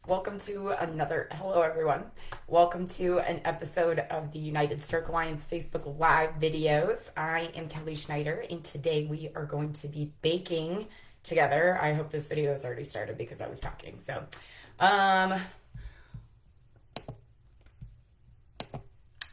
Welcome to hello everyone. Welcome to an episode of the United Stroke Alliance Facebook Live videos. I am Kelly Schneider, and today we are going to be baking together. I hope this video has already started because I was talking. I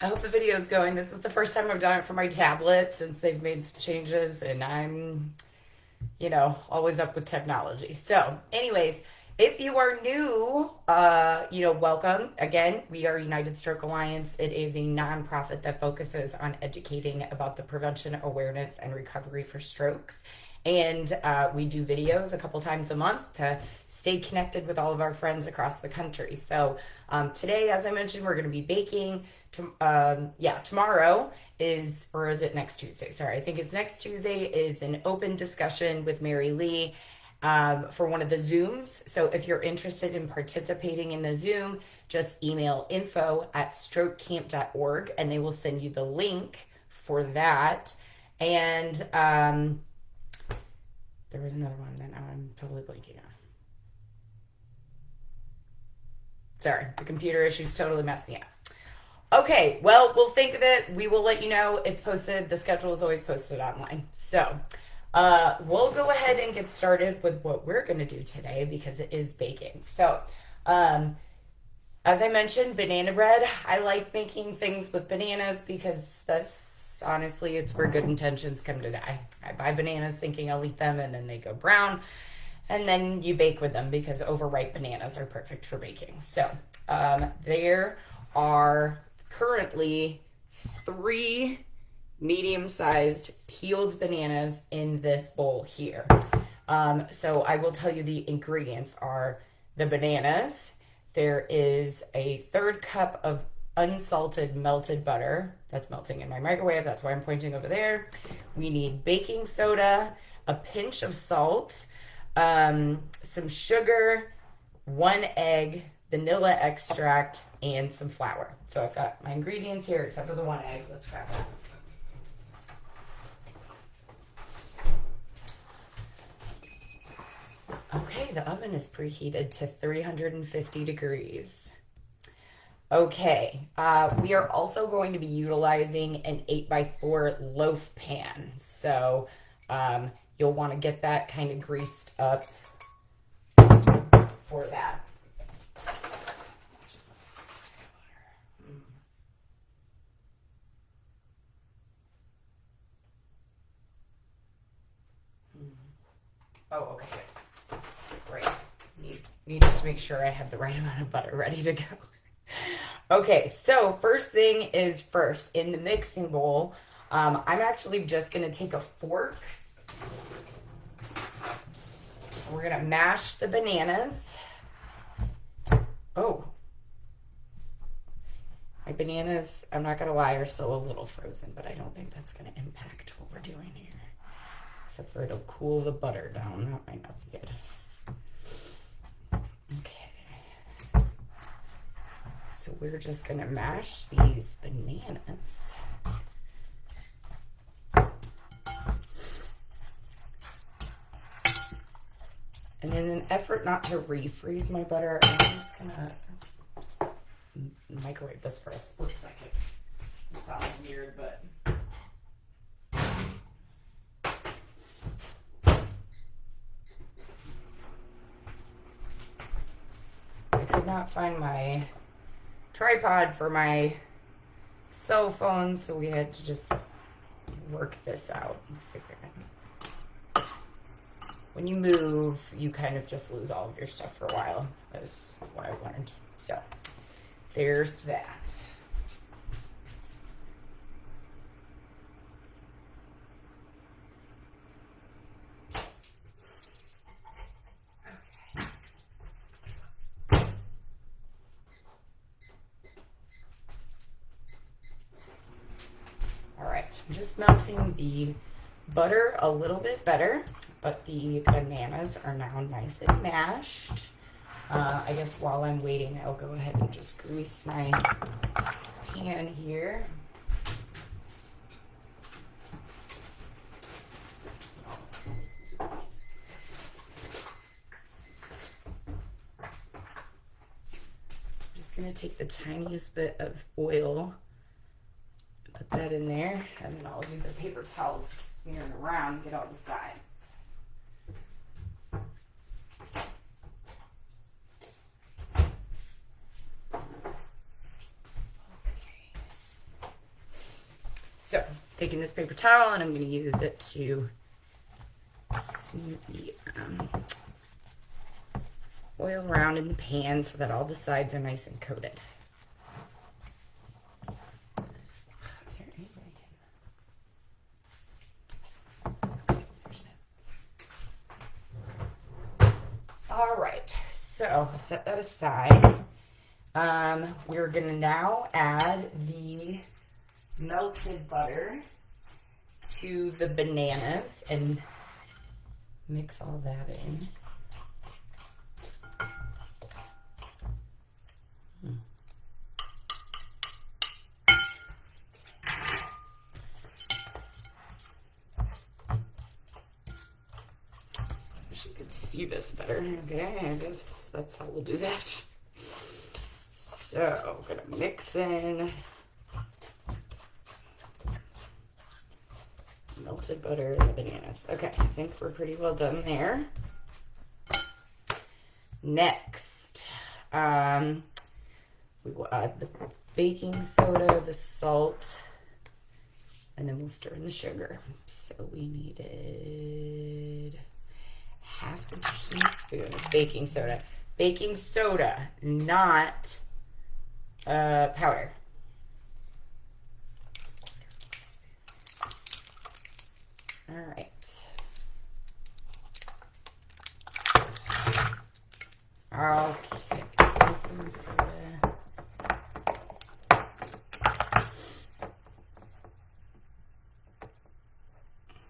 hope the video is going. This is the first time I've done it for my tablet since they've made some changes, and I'm, always up with technology. So, anyways, if you are new, welcome. Again, we are United Stroke Alliance. It is a nonprofit that focuses on educating about the prevention, awareness, and recovery for strokes. And we do videos a couple times a month to stay connected with all of our friends across the country. So today, as I mentioned, we're going to be baking. Tomorrow is, or is it next Tuesday? Sorry, I think it's next Tuesday is an open discussion with Mary Lee for one of the Zooms. So if you're interested in participating in the Zoom, just email info@strokecamp.org and they will send you the link for that. And there was another one that now I'm totally blanking on. Sorry, the computer issues totally messed me up. Okay, well, we'll think of it. We will let you know. It's posted. The schedule is always posted online. So we'll go ahead and get started with what we're going to do today because it is baking. So as I mentioned, banana bread. I like making things with bananas because honestly, it's where good intentions come to die. I buy bananas thinking I'll eat them and then they go brown. And then you bake with them because overripe bananas are perfect for baking. So there are currently 3 medium-sized peeled bananas in this bowl here. So I will tell you the ingredients are the bananas. There is a 1/3 cup of unsalted melted butter. That's melting in my microwave. That's why I'm pointing over there. We need baking soda, a pinch of salt, some sugar, 1 egg, vanilla extract, and some flour. So I've got my ingredients here except for the 1 egg. Let's grab that. Okay, the oven is preheated to 350 degrees. Okay, we are also going to be utilizing an 8x4 loaf pan. So you'll want to get that kind of greased up for that. Oh, okay, good. Great. Needed to make sure I have the right amount of butter ready to go. Okay, so first thing is first. In the mixing bowl, I'm actually just going to take a fork. We're going to mash the bananas. Oh. My bananas, I'm not going to lie, are still a little frozen, but I don't think that's going to impact what we're doing here. Except for it'll cool the butter down. That might not be good. Okay. So we're just going to mash these bananas. And in an effort not to refreeze my butter, I'm just going to microwave this for a split second. It sounds weird, but... I could not find my tripod for my cell phone, so we had to just work this out and figure it out. When you move, you kind of just lose all of your stuff for a while. That's what I've learned. So there's that. I'm just melting the butter a little bit better, but the bananas are now nice and mashed. I guess while I'm waiting, I'll go ahead and just grease my pan here. just gonna take the tiniest bit of oil, put that in there, and then I'll use a paper towel to smear it around and get all the sides. So, taking this paper towel, and I'm going to use it to smear the oil around in the pan so that all the sides are nice and coated. All right, so I'll set that aside. We're going to now add the melted butter to the bananas and mix all that in. Wish you could see this better. Okay, I guess that's how we'll do that. So, I'm gonna mix in melted butter and the bananas. Okay, I think we're pretty well done there. Next, we will add the baking soda, the salt, and then we'll stir in the sugar. So we needed half a teaspoon of baking soda. Baking soda, not powder. All right. Okay. Baking soda.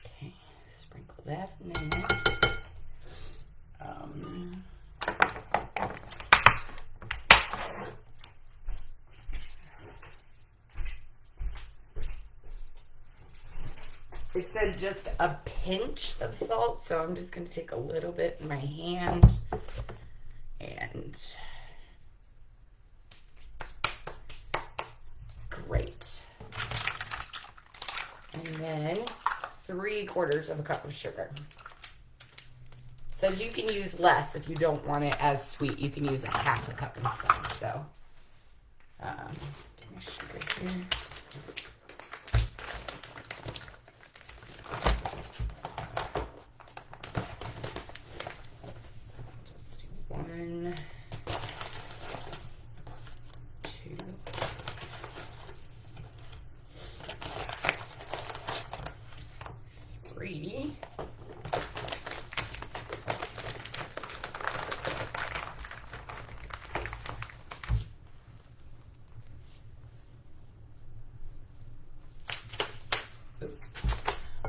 Okay. Sprinkle that in there. It said just a pinch of salt, so I'm just going to take a little bit in my hand and great. And then 3/4 of a cup of sugar. It says you can use less if you don't want it as sweet. You can use a half a cup instead. So, get my sugar here. One, two, three,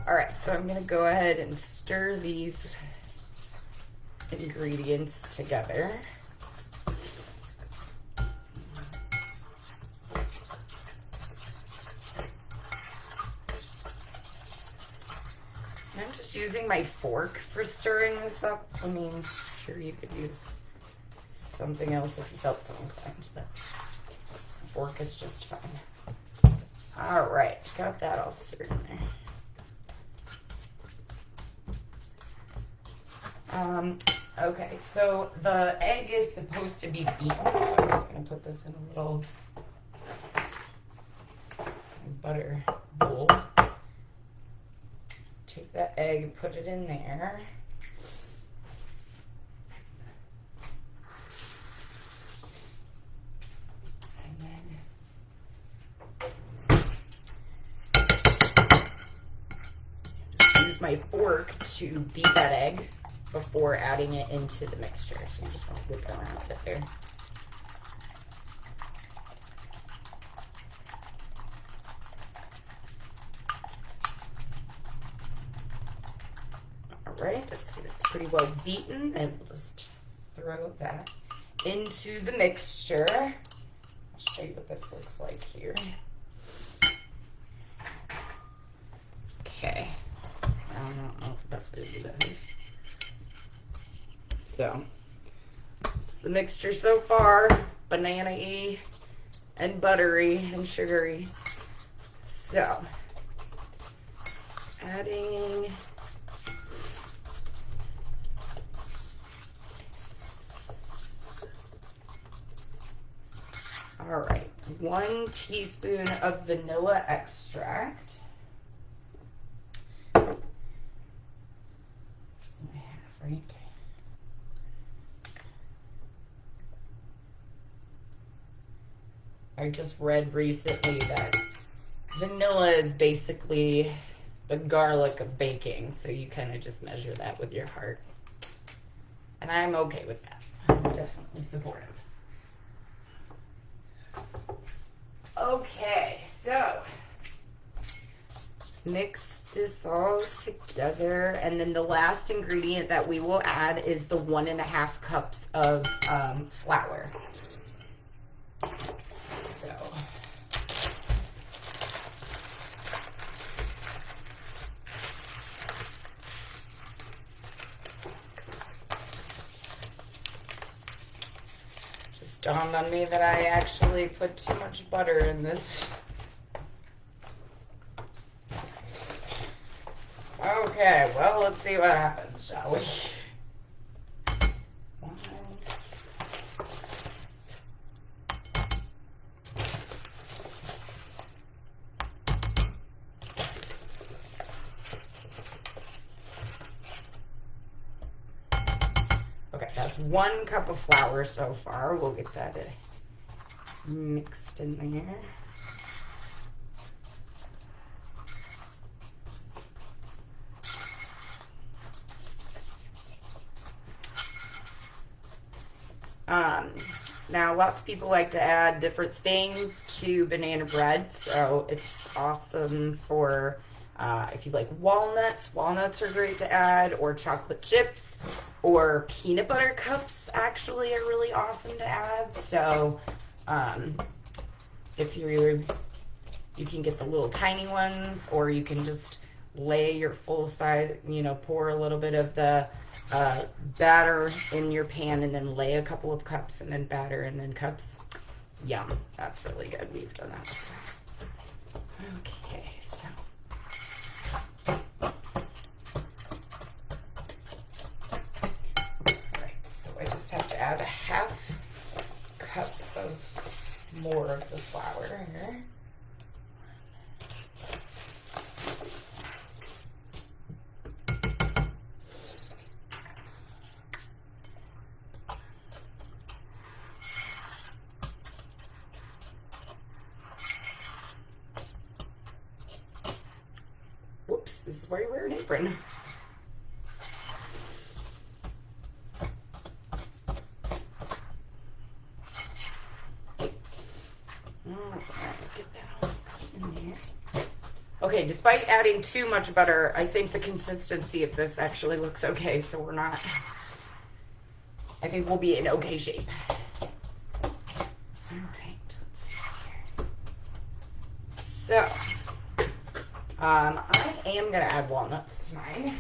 all right, so I'm going to go ahead and stir these ingredients together. I'm just using my fork for stirring this up. I mean, sure you could use something else if you felt so inclined, but a fork is just fine. All right, got that all stirred in there. Okay, so the egg is supposed to be beaten, so I'm just going to put this in a little butter bowl. Take that egg and put it in there. And then just use my fork to beat that egg before adding it into the mixture. So you just want to whip it around a bit there. All right, let's see, that's pretty well beaten. And we'll just throw that into the mixture. I'll show you what this looks like here. Okay. I don't know what the best way to do that is. So, this is the mixture so far. banana-y and buttery and sugary. So, adding all right, 1 teaspoon of vanilla extract. That's what I have, right? I just read recently that vanilla is basically the garlic of baking, so you kind of just measure that with your heart. And I'm okay with that. I'm definitely supportive. Okay, so mix this all together, and then the last ingredient that we will add is the 1.5 cups of flour. So just dawned on me that I actually put too much butter in this. Okay, well, let's see what happens, shall we? Okay, that's 1 cup of flour so far. We'll get that mixed in there. Now, lots of people like to add different things to banana bread, so it's awesome for if you like walnuts. Walnuts are great to add, or chocolate chips, or peanut butter cups actually are really awesome to add. So if you can get the little tiny ones, or you can just lay your full size, pour a little bit of the batter in your pan and then lay a couple of cups and then batter and then cups. Yum. That's really good. We've done that before. Okay, so. Alright, so I just have to add a 1/2 cup of more of the flour here. Whoops, this is why you wear an apron. Okay, despite adding too much butter, I think the consistency of this actually looks okay, so we're not, I think we'll be in okay shape. Alright, let's see here. So, I am going to add walnuts to mine.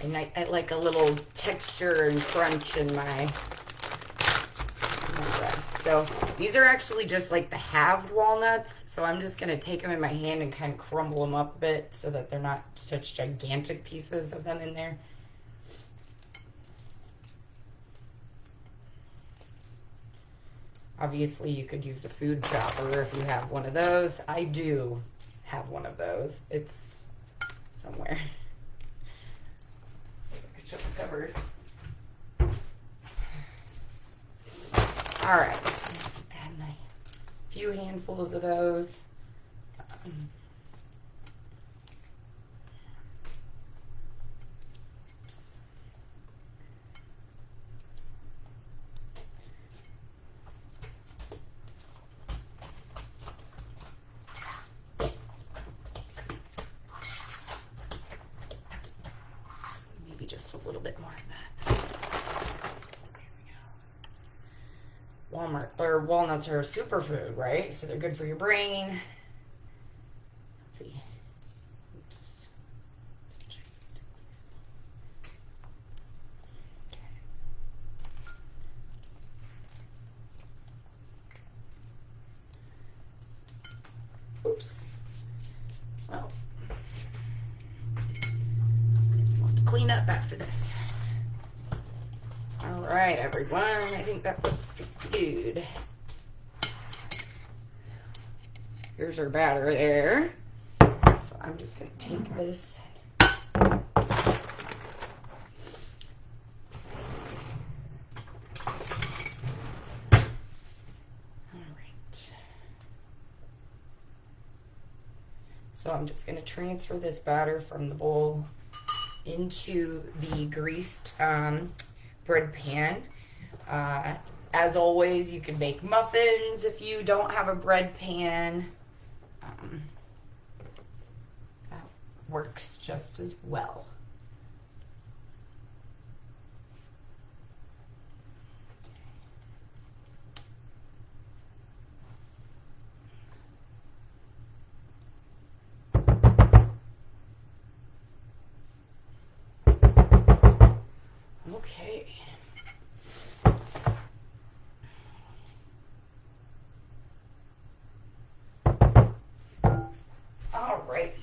And I like a little texture and crunch in my bread. So these are actually just like the halved walnuts. So I'm just going to take them in my hand and kind of crumble them up a bit so that they're not such gigantic pieces of them in there. Obviously, you could use a food chopper if you have one of those. I do have one of those. It's somewhere. Check the cupboard. All right, so just add a few handfuls of those. Just a little bit more of that. Walnuts are a superfood, right? So they're good for your brain. Let's see. Oops. clean up after this. All right, everyone. I think that looks good. Here's our batter there. So I'm just going to take this. So I'm just going to transfer this batter from the bowl into the greased bread pan. As always, you can make muffins if you don't have a bread pan. That works just as well. Okay. All right.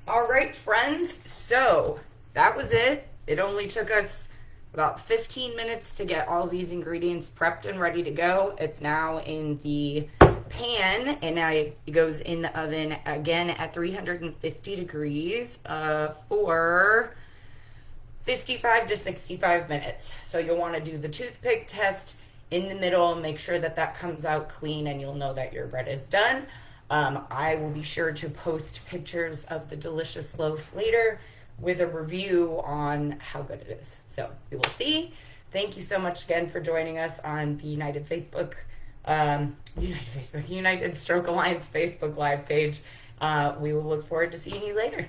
All right, friends. So that was it. It only took us about 15 minutes to get all these ingredients prepped and ready to go. It's now in the pan, and now it goes in the oven again at 350 degrees for 55 to 65 minutes. So you'll want to do the toothpick test in the middle, make sure that that comes out clean, and you'll know that your bread is done. I will be sure to post pictures of the delicious loaf later with a review on how good it is. So we will see. Thank you so much again for joining us on the United Stroke Alliance Facebook Live page. We will look forward to seeing you later.